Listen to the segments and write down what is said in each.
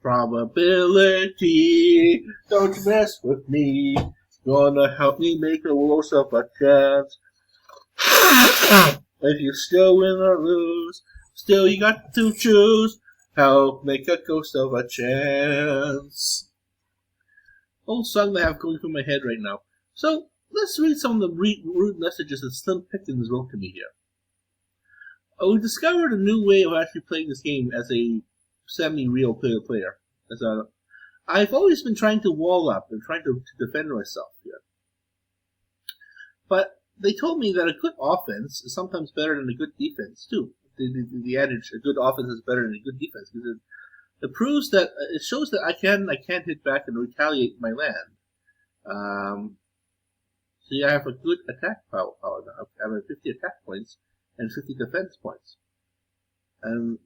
Probability, don't mess with me. Gonna help me make a worse of a chance. If you still win or lose, still you got to choose. Help make a ghost of a chance. Old song that I have going through my head right now. So let's read some of the rude messages that Slim Pickens wrote to me here. We discovered a new way of actually playing this game as a semi-real player. I've always been trying to wall up and trying to defend myself here. But they told me that a good offense is sometimes better than a good defense, too. The adage, a good offense is better than a good defense, because it proves that, it shows that I can hit back and retaliate my land. See, I have a good attack power now. I have 50 attack points and 50 defense points. And,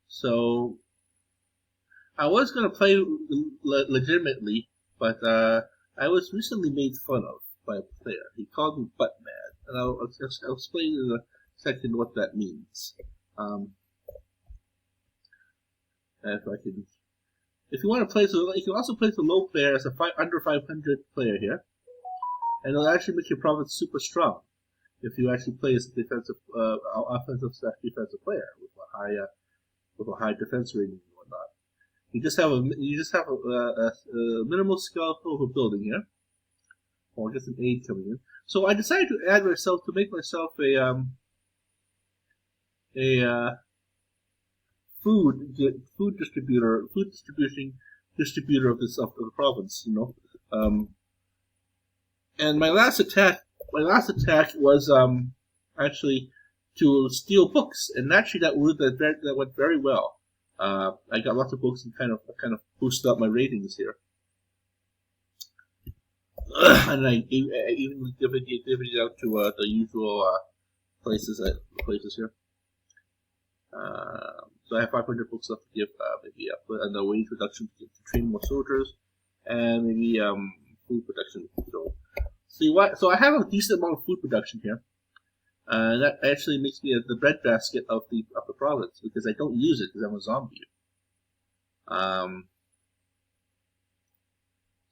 so, I was going to play legitimately, but I was recently made fun of by a player. He called me butt mad, and I'll explain in a second what that means. If you want to play, you can also play the low player as a under 500 player here, and it'll actually make your province super strong if you actually play as a defensive, offensive/defensive player with a high defense rating and whatnot. You just have a minimal skeletal of a building here. Or get some aid coming in. So I decided to add myself to make myself a food distributor of the province. And my last attack was actually to steal books, and actually that went very well. I got lots of books and kind of boosted up my ratings here. And I even divided it out to the usual places here. So I have 500 books left to give. Maybe put on the wage reduction to train more soldiers, and maybe food production. So I have a decent amount of food production here. That actually makes me the breadbasket of the province, because I don't use it because I'm a zombie.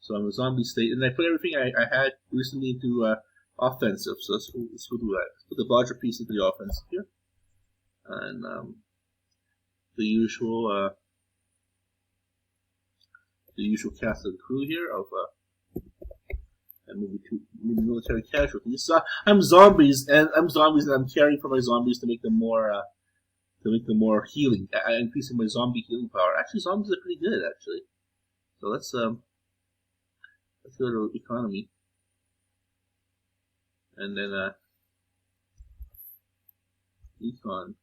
So I'm a zombie state, and I put everything I had recently into offensive. So let's do that. Let's put the larger piece into the offensive here, and the usual cast of the crew here of and maybe military casualties. So I'm zombies, and I'm caring for my zombies to make them more healing. I'm increasing my zombie healing power. Actually, zombies are pretty good, actually. So let's go to economy, and then econ,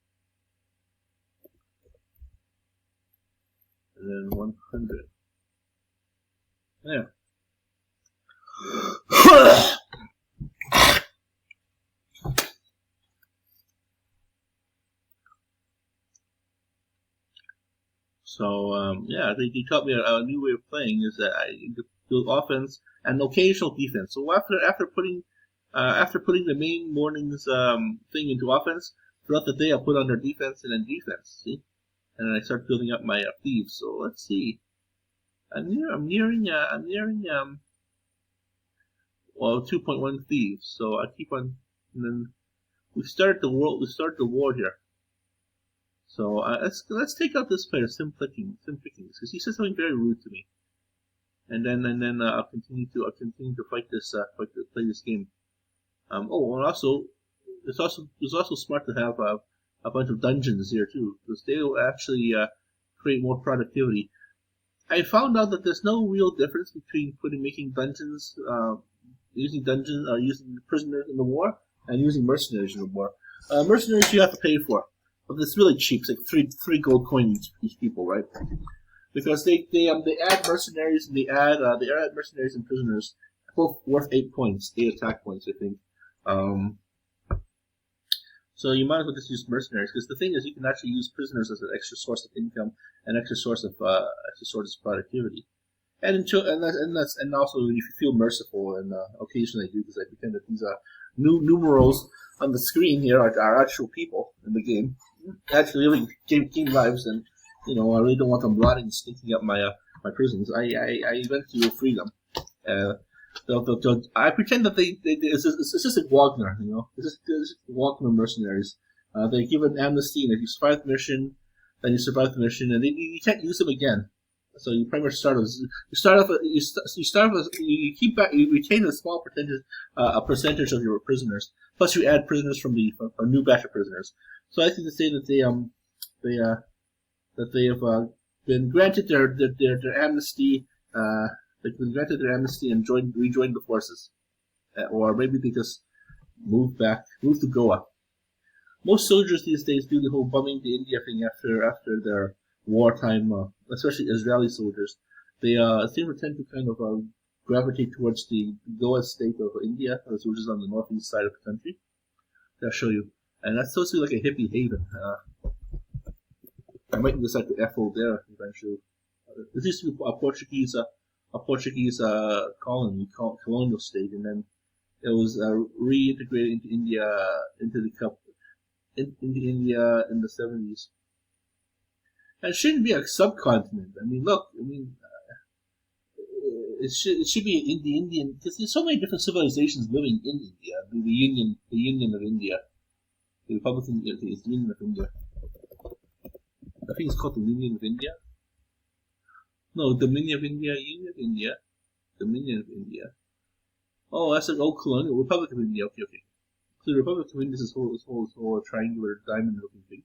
and then 100. There. So yeah, they taught me a new way of playing is that I do offense and occasional defense. So after putting the main morning's thing into offense, throughout the day I'll put under defense and then defense. See, and then I start building up my thieves. So let's see. I'm nearing 2.1 thieves. So I keep on, and then we start the war here. So let's take out this player, Sim Pickings, because he said something very rude to me. And then I'll continue to play this game. And also it's also smart to have a bunch of dungeons here too, because they will actually create more productivity. I found out that there's no real difference between making dungeons, using prisoners in the war, and using mercenaries in the war. Mercenaries you have to pay for, but it's really cheap. It's like 3 gold coins each people, right? Because they add mercenaries and they add mercenaries and prisoners, both worth 8 points, 8 attack points, I think. So you might as well just use mercenaries, because the thing is, you can actually use prisoners as an extra source of income, an extra source of productivity, and also if you feel merciful, and occasionally I do, because I pretend that these numerals on the screen here are actual people in the game. actually living king lives, and I really don't want them rotting, stinking up my prisons. I eventually will free them. I pretend that it's Assistant Wagner, this is Wagner mercenaries. They give an amnesty, and if you survive the mission, then you survive the mission, and you can't use them again. So you pretty much you keep back, you retain a small percentage of your prisoners, plus you add prisoners from a new batch of prisoners. So I think to say that they have been granted their amnesty. They've been granted their amnesty and rejoined the forces, or maybe they just moved to Goa. Most soldiers these days do the whole bumming to India thing after their wartime, especially Israeli soldiers. They seem to tend to kind of gravitate towards the Goa state of India, which is on the northeast side of the country. I'll show you, and that's supposed to be like a hippie haven. I might decide to F there eventually. This used to be a Portuguese colonial state, and then it was reintegrated into India, into India in the 70s. And it shouldn't be a subcontinent. I mean, look, it should be in the Indian, because there's so many different civilizations living in India. The Union of India, the Republican, the Union of India. I think it's called the Union of India. No, Dominion of India, Union of India, Dominion of India. Oh, that's an old colonial Republic of India. Okay. So the Republic of India is this whole triangular diamond-looking thing.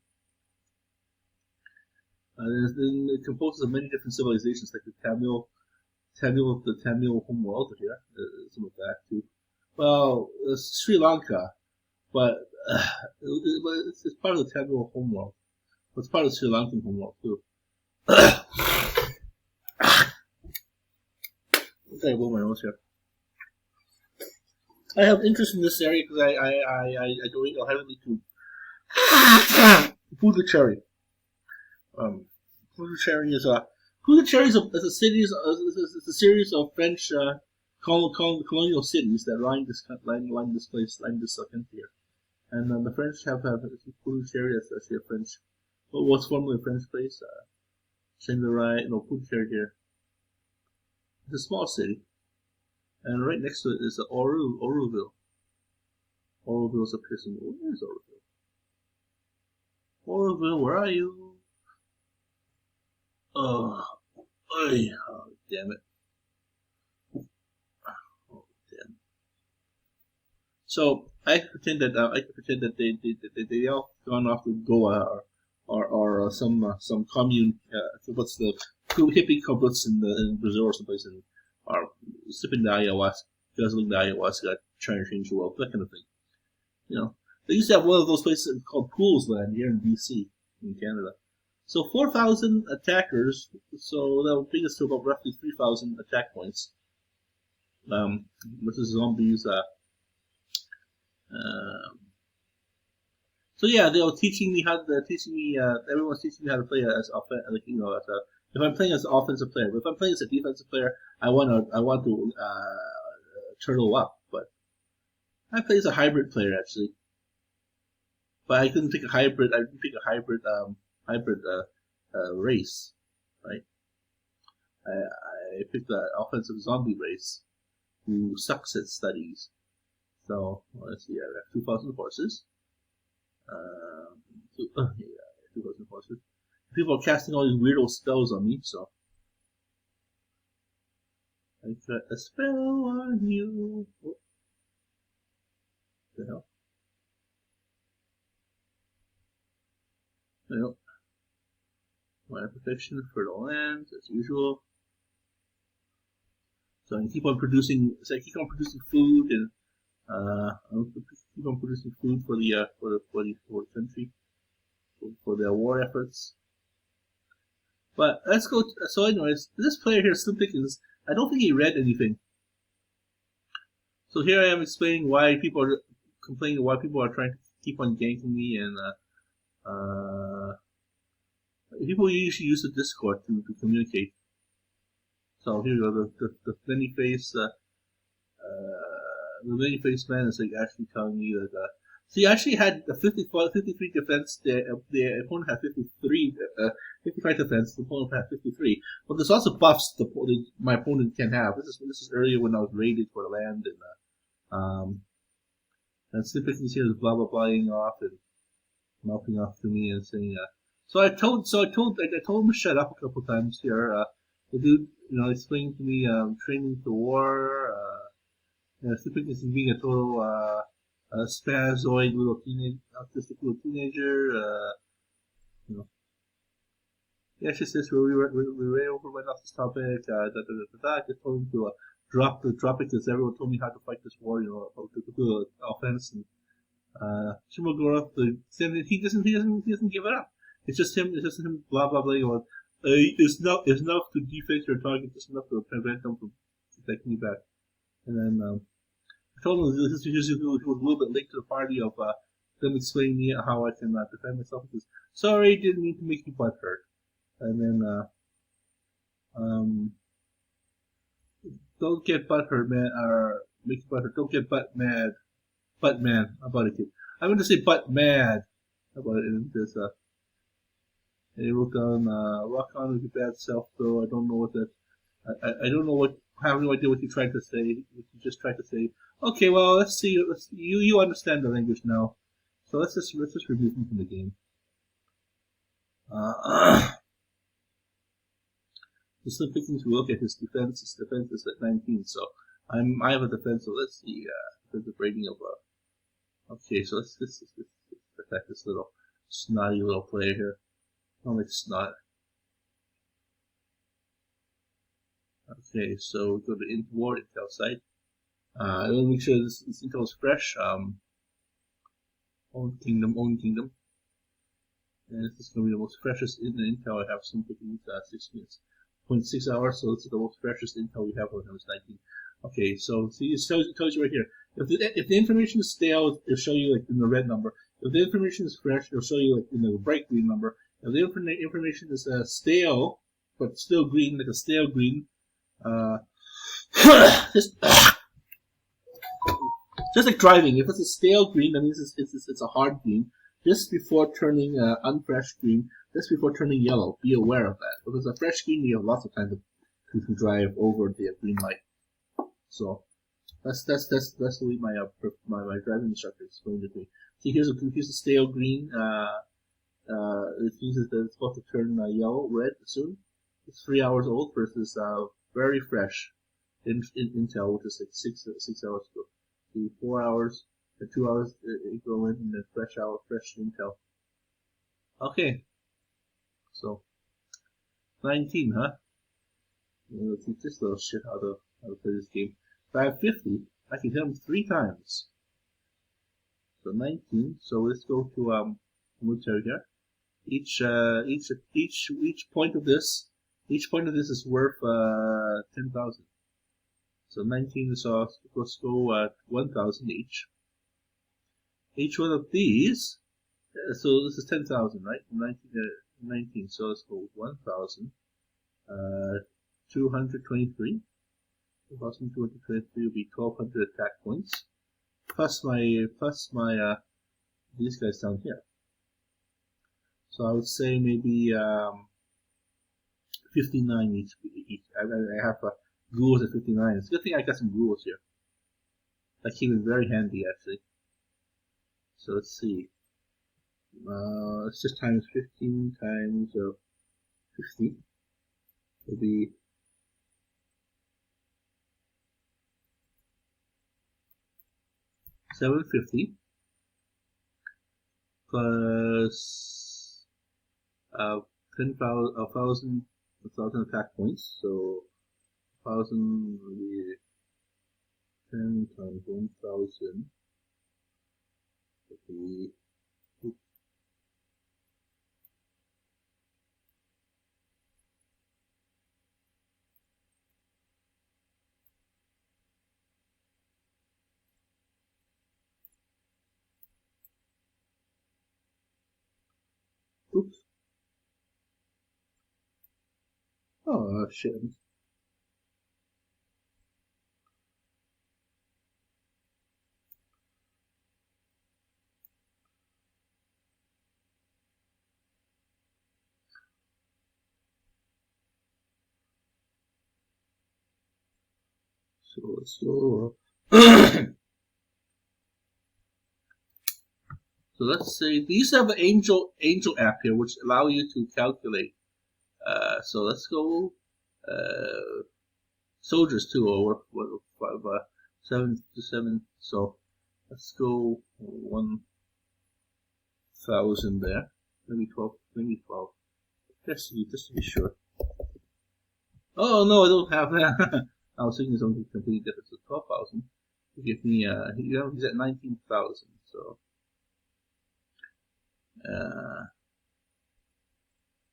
Then it composes of many different civilizations, like the Tamil homeworld here, some of that too. Well, Sri Lanka, but it's part of the Tamil homeworld. But it's part of the Sri Lankan homeworld too. Okay, blow my nose here. I have interest in this area because I donate heavily to Puducherry. Puducherry is a series of French colonial cities that line this country here. And the French have Puducherry. That's actually a French. What was formerly a French place? Puducherry here. It's a small city, and right next to it is Oroville. Oroville is a prison. Where is Oroville? Oroville, where are you? Oh, damn it! Oh, damn. So I could pretend that they all gone off to Goa or some commune. What's the hippie kibbutz in Brazil or someplace, and are sipping the ayahuasca, guzzling the ayahuasca, trying to change the world, that kind of thing. They used to have one of those places called Pools Land here in BC, in Canada. So 4,000 attackers, so that would bring us to about roughly 3,000 attack points. Which is zombies. So yeah, they were teaching me everyone's teaching me how to play if I'm playing as an offensive player. But if I'm playing as a defensive player, I want to turtle up. But I play as a hybrid player actually. But I didn't pick a hybrid. Race, right? I picked the offensive zombie race who sucks at studies. So let's see. I have 2,000 horses. 2,000 horses. People are casting all these weirdo spells on me, so I got a spell on you. What the hell? Well, my protection for the land as usual. So I keep on producing. So I keep on producing food, and I'll keep on producing food for the country, for their war efforts. But let's go. So, anyways, this player here, Slim Pickens, I don't think he read anything. So here I am explaining why people are complaining, why people are trying to keep on ganking me, and people usually use the Discord to communicate. So here you go. The many-faced man is like actually telling me that So you actually had a 53 defense. The opponent had 55 defense. The opponent had 53. But there's also buffs my opponent can have. This is earlier when I was raided for land and Snippet here is blah blah blahing off and mouthing off to me and saying. So I told him to shut up a couple times here. The dude, explained to me training to war. Snippet is being a total. Spazoid autistic little teenager. You know. Yeah, she says we way went off this topic. I just told him to drop it because everyone told me how to fight this war. About the offense and Shumagorath. He doesn't give it up. It's just him. Blah blah blah. It's enough to defend your target. It's enough to prevent them from attacking you back. And then. I told him this was a little bit late to the party of them explaining me how I can defend myself. Because sorry, didn't mean to make you butt hurt. And then don't get butt hurt, man, or make you butt hurt. Don't get butt man about it, kid. I'm going to say butt mad about it. And this he wrote down rock on with your bad self. Though I don't know what that. I don't know what. I have no idea what you tried to say. What you just tried to say. Okay, well, let's see. You understand the language now, so let's just remove him from the game. The slim pickings we look at his defense. His defense is at 19, so I have a defense. So let's see. Defensive rating of Okay, so let's attack this little snotty little player here. I don't like snot. Okay, so we go to war intel site. I want to make sure this intel is fresh. Own kingdom. And this is going to be the most freshest in the intel I have. Some pickings 6 minutes, 0.6 hours. So this is the most freshest intel we have on him. It's 19. Okay, so see, it tells you right here. If the information is stale, it'll show you like in the red number. If the information is fresh, it'll show you like in the bright green number. If the information is stale but still green, like a stale green, just like driving, if it's a stale green, that means it's a hard green. Just before turning unfresh green, just before turning yellow, be aware of that. If it's a fresh green, you have lots of time to drive over the green light. So that's the way my driving instructor explained it to me. See, here's a stale green. It means that it's supposed to turn red soon. It's 3 hours old versus very fresh intel, which is like 6 hours ago. See, 4 hours or 2 hours go in, and then fresh intel. Okay, so 19, huh? Let's teach this little shit how to play this game. If I have 50, I can hit him 3 times. So 19. So let's go to military here. Each point of this is worth 10,000. So 19 is off. Let's go 1,000 each. Each one of these. So this is 10,000, right? 19. So let's go 1,000. 223. 1,223 will be 1,200 attack points. Plus my these guys down here. So I would say maybe 59 each. I have ghouls at 59. It's a good thing I got some ghouls here. That came in very handy, actually. So let's see. Let's just times 15 times 50. It'll be 750 plus 1,000 attack points. So 1,000 will be 10 times 1,000 would be oops. Oh shit. So let's go. So let's say these have an angel app here, which allow you to calculate. So let's go soldiers too, or what 7 to 7. So let's go 1,000 there. Maybe 12. Maybe 12. Just to be sure. Oh no, I don't have that. I was thinking something completely different. So 12,000. Give me he's at 19,000. So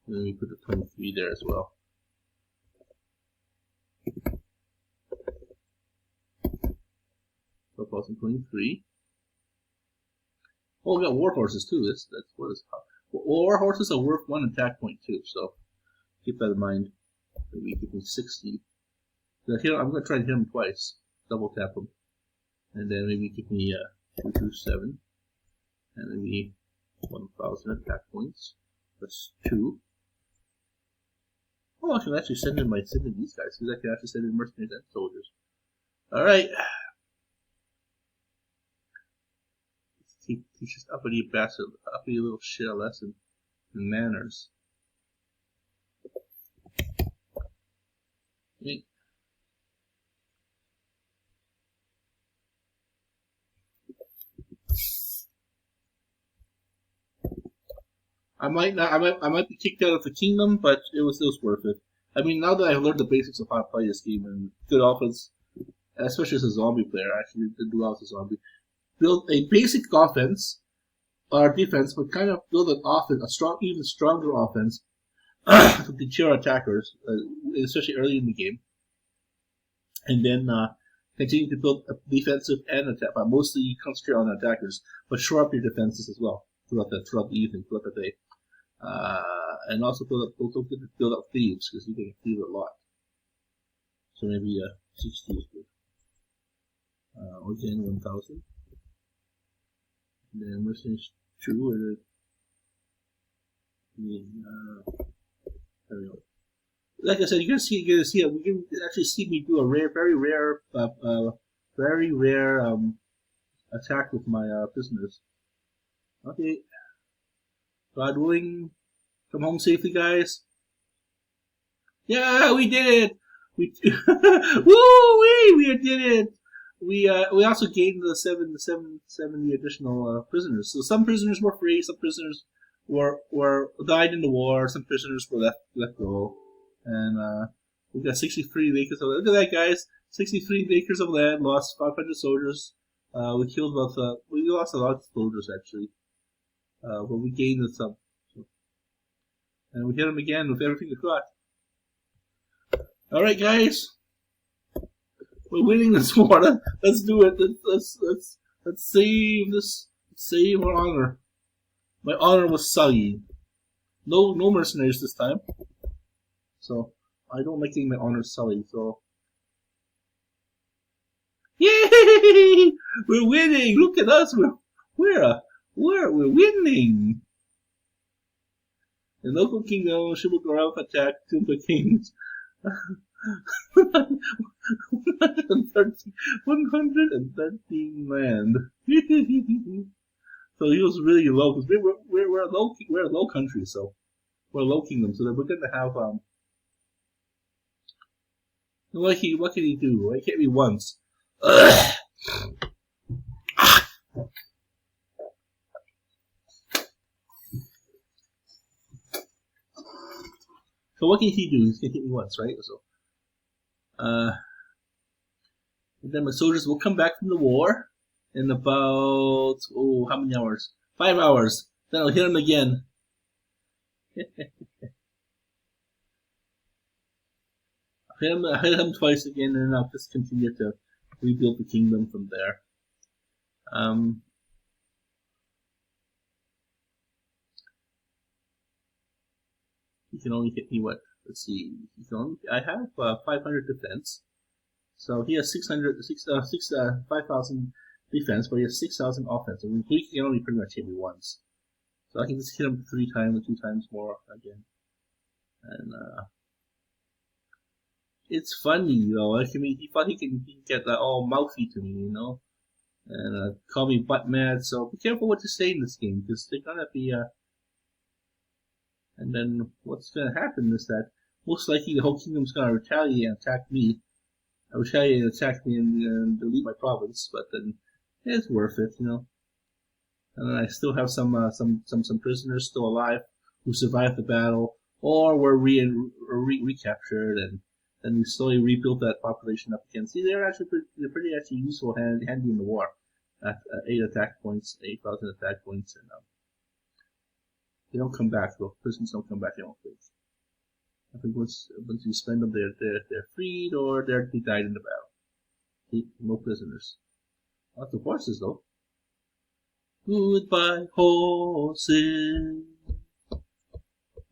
let me put the 23 there as well. 12,023. Oh, we got war horses too. That's what is. War horses are worth 1 attack point too. So keep that in mind. Maybe give me 60. Here I'm gonna try to hit him twice. Double tap him, and then maybe give me 227, and maybe 1,000 attack points. That's 2. Oh, I can actually send in these guys, because I can actually send in mercenaries and soldiers. Alright. Let's teach this uppity bastard, uppity little shit a lesson in manners. Okay. I might be kicked out of the kingdom, but it was worth it. I mean, now that I've learned the basics of how to play this game and good offense, especially as a zombie player, I actually did do well as a zombie. Build a basic offense or defense, but kind of build an offense, even stronger offense to deter attackers, especially early in the game, and then continue to build a defensive and attack, but mostly concentrate on attackers, but shore up your defenses as well throughout the evening, throughout the day. And also build up thieves, because you can thieve a lot. So maybe 60 is good. Again, 1,000. And then mercenaries 2, and then there we go. Like I said, you can see we can actually see me do a very rare attack with my prisoners. Okay. God willing, come home safely, guys. Yeah, we did it. We did it. We also gained the 70 additional prisoners. So some prisoners were free, some prisoners were died in the war, some prisoners were let go, and we got 63 acres of land. Look at that, guys! 63 acres of land, lost 500 soldiers. We killed we lost a lot of soldiers actually, but we gained some. And we hit them again with everything we got. All right, guys, we're winning this war. Let's do it. Let's save this. Save our honor. My honor was sullied. No mercenaries this time. So I don't like getting my honor sullied. So yay! We're winning. Look at us. We're winning. The local kingdom, Shumagorath attacked Tumba Kings. 113 land. So he was really low, because we're a low country, so we're a low kingdom, so that we're gonna have what can he do? It can't be once. So what can he do? He's gonna hit me once, right? So, and then my soldiers will come back from the war in about how many hours? 5 hours. Then I'll hit him again. I'll hit him twice again, and then I'll just continue to rebuild the kingdom from there. He can only hit me what? Let's see. I have 500 defense. So he has 5,000 defense, but he has 6,000 offense. So he can only pretty much hit me once. So I can just hit him 3 times or 2 times more again. And It's funny, though. I mean, he thought he can get all mouthy to me, and call me butt mad. So be careful what you say in this game, because they're gonna be. And then what's gonna happen is that most likely the whole kingdom's gonna retaliate and attack me. Retaliate and attack me and delete my province. But then it's worth it, And then I still have some prisoners still alive who survived the battle or were recaptured, and then we slowly rebuilt that population up again. See, they're pretty actually useful, handy in the war. At 8,000 attack points, and they don't come back though. Prisoners don't come back. I don't think. I think once you spend them, they're freed or they died in the battle. See, no prisoners. Lots of horses though. Goodbye, horses.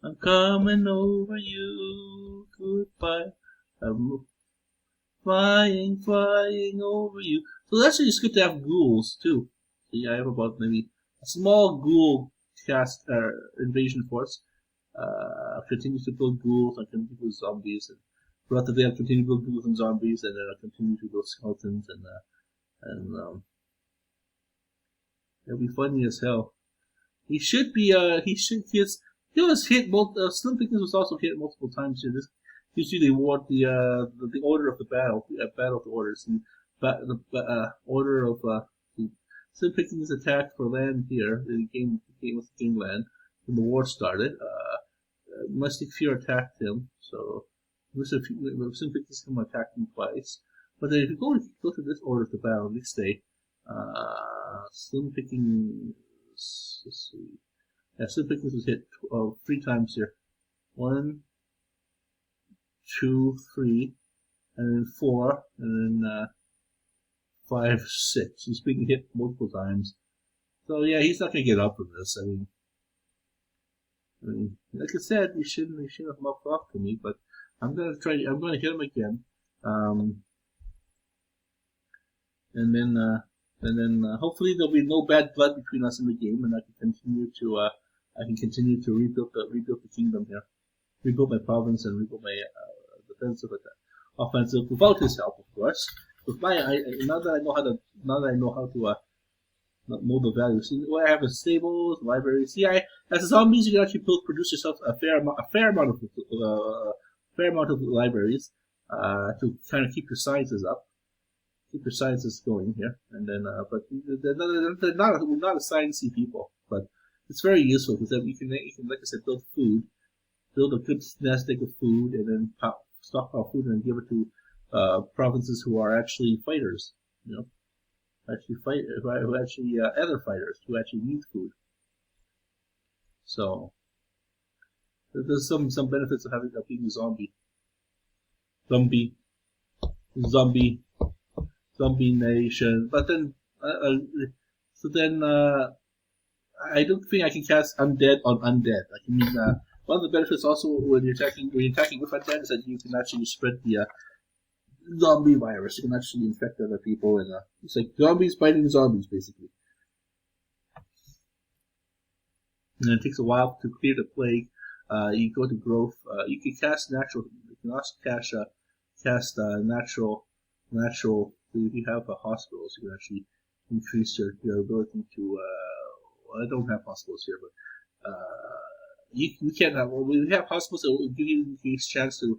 I'm coming over you. Goodbye. I'm flying over you. So actually, it's good to have ghouls too. See, I have about maybe a small ghoul cast invasion force. Continue to build ghouls. I continue to build zombies, and throughout the day, I continue to build ghouls and zombies, and then I continue to build skeletons, and it'll be funny as hell. He was hit Slim Pickens was also hit multiple times here. This usually they award the order of the battle, battle of the orders, and the order of the Slim Pickens attacked for land here. The game was game land when the war started. Mystic Fear attacked him, so Slim Pickens come attacked him twice. But then if you go to this order of the battle, they stay. Slim Pickens. Let's see. Yeah, Slim Pickens was hit 3 times here. 1, 2, 3, and then 4, and then 5, 6. He's being hit multiple times. So yeah, he's not gonna get up from this. I mean, like I said, he shouldn't have muffed off to me, but I'm gonna hit him again. And then hopefully there'll be no bad blood between us in the game, and I can continue to rebuild the kingdom here, rebuild my province, and rebuild my defensive offensive without his help, of course. With now that I know how to mold the value. See, what I have is stables, libraries. See, as a zombies, you can actually produce yourself a fair amount of libraries to kind of keep your sciences up. Keep your sciences going here, and then but they're not a sciencey people, but it's very useful because then you can, like I said, build a good nest egg of food, and then stockpile food and give it to provinces who are actually fighters, other fighters who actually need food. So there's some benefits of being a zombie nation, but then I don't think I can cast undead on undead. One of the benefits also when you're attacking with undead is that you can actually spread the zombie virus. You can actually infect other people, and it's like zombies fighting zombies, basically. And it takes a while to clear the plague. You go to growth. You can cast natural. You can also cast natural. If you have hospitals, you can actually increase your ability to. I don't have hospitals here, but you can't have. Well, we have hospitals that will give you a chance to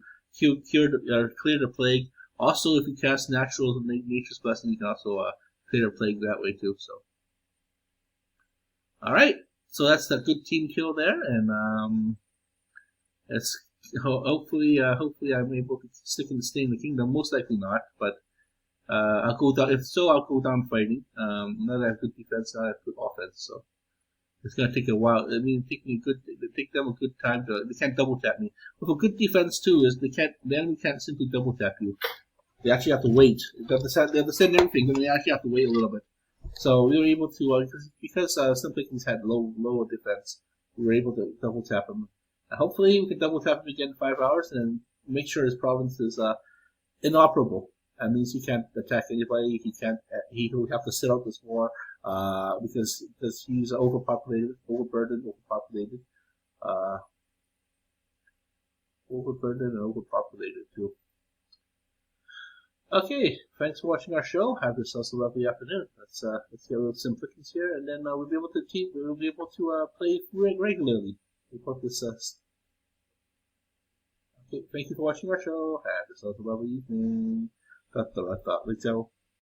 clear the plague. Also, if you cast nature's blessing, you can also clear the plague that way too. So, all right. So that's the good team kill there, and it's hopefully I'm able to stay in the kingdom. Most likely not, but. I'll go down. If so, I'll go down fighting. Now that I have good defense, now I have good offense. So it's gonna take a while. I mean, take them a good time they can't double tap me. With a good defense too is the enemy can't simply double tap you. They actually have to wait. They have to send everything, and they actually have to wait a little bit. So we were able to because some Pickens had lower defense, we were able to double tap him. Hopefully, we can double tap him again in 5 hours and make sure his province is inoperable. That means he can't attack anybody. He will have to sit out this war because he's overburdened and overpopulated too. Okay, thanks for watching our show. Have yourselves a lovely afternoon. Let's get a little sim clickings here, and then we'll be able to play regularly. We put this. Okay, thank you for watching our show. Have yourselves a lovely evening. Da da da da. Let's go.